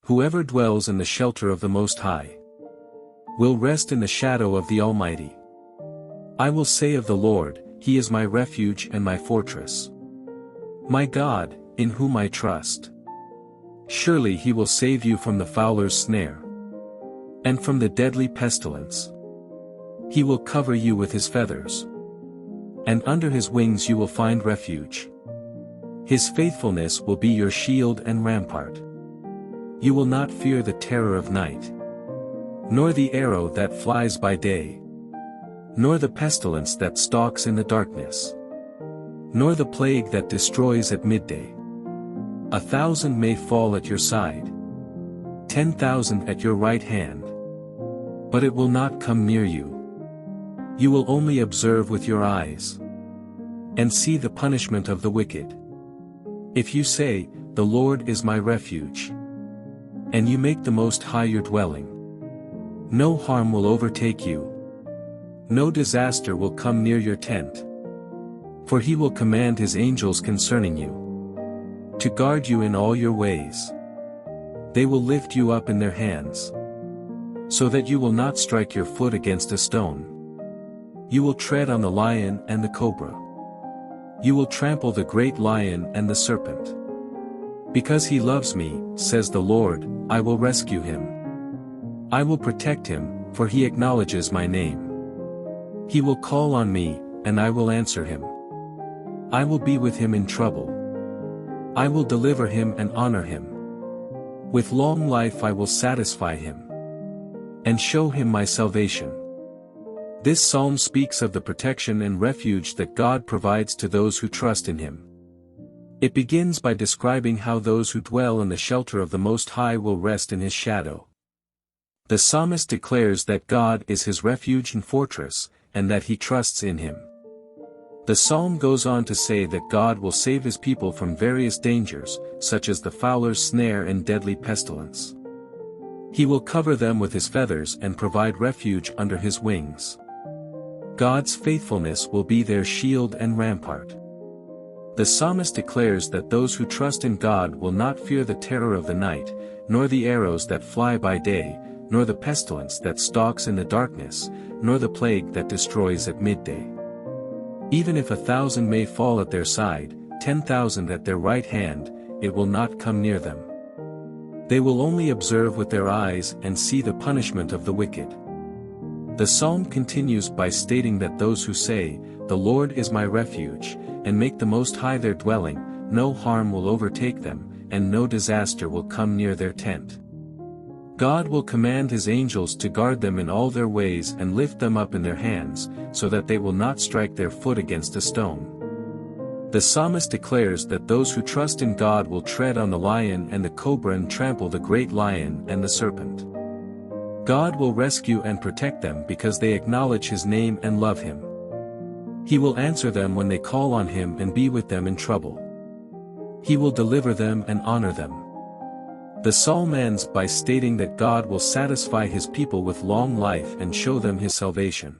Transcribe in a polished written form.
Whoever dwells in the shelter of the Most High will rest in the shadow of the Almighty. I will say of the Lord, He is my refuge and my fortress, my God, in whom I trust. Surely He will save you from the fowler's snare, and from the deadly pestilence. He will cover you with His feathers, and under His wings you will find refuge. His faithfulness will be your shield and rampart. You will not fear the terror of night, nor the arrow that flies by day, nor the pestilence that stalks in the darkness, nor the plague that destroys at midday. 1,000 may fall at your side, 10,000 at your right hand, but it will not come near you. You will only observe with your eyes, and see the punishment of the wicked. If you say, "The Lord is my refuge," and you make the Most High your dwelling, no harm will overtake you, no disaster will come near your tent. For He will command His angels concerning you, to guard you in all your ways. They will lift you up in their hands, so that you will not strike your foot against a stone. You will tread on the lion and the cobra. You will trample the great lion and the serpent. Because He loves me, says the Lord, I will rescue him. I will protect him, for he acknowledges my name. He will call on me, and I will answer him. I will be with him in trouble. I will deliver him and honor him. With long life I will satisfy him, and show him my salvation. This psalm speaks of the protection and refuge that God provides to those who trust in Him. It begins by describing how those who dwell in the shelter of the Most High will rest in His shadow. The psalmist declares that God is his refuge and fortress, and that he trusts in Him. The psalm goes on to say that God will save His people from various dangers, such as the fowler's snare and deadly pestilence. He will cover them with His feathers and provide refuge under His wings. God's faithfulness will be their shield and rampart. The psalmist declares that those who trust in God will not fear the terror of the night, nor the arrows that fly by day, nor the pestilence that stalks in the darkness, nor the plague that destroys at midday. Even if 1,000 may fall at their side, 10,000 at their right hand, it will not come near them. They will only observe with their eyes and see the punishment of the wicked. The psalm continues by stating that those who say, "The Lord is my refuge," and make the Most High their dwelling, no harm will overtake them, and no disaster will come near their tent. God will command His angels to guard them in all their ways and lift them up in their hands, so that they will not strike their foot against a stone. The psalmist declares that those who trust in God will tread on the lion and the cobra and trample the great lion and the serpent. God will rescue and protect them because they acknowledge His name and love Him. He will answer them when they call on Him and be with them in trouble. He will deliver them and honor them. The psalm ends by stating that God will satisfy His people with long life and show them His salvation.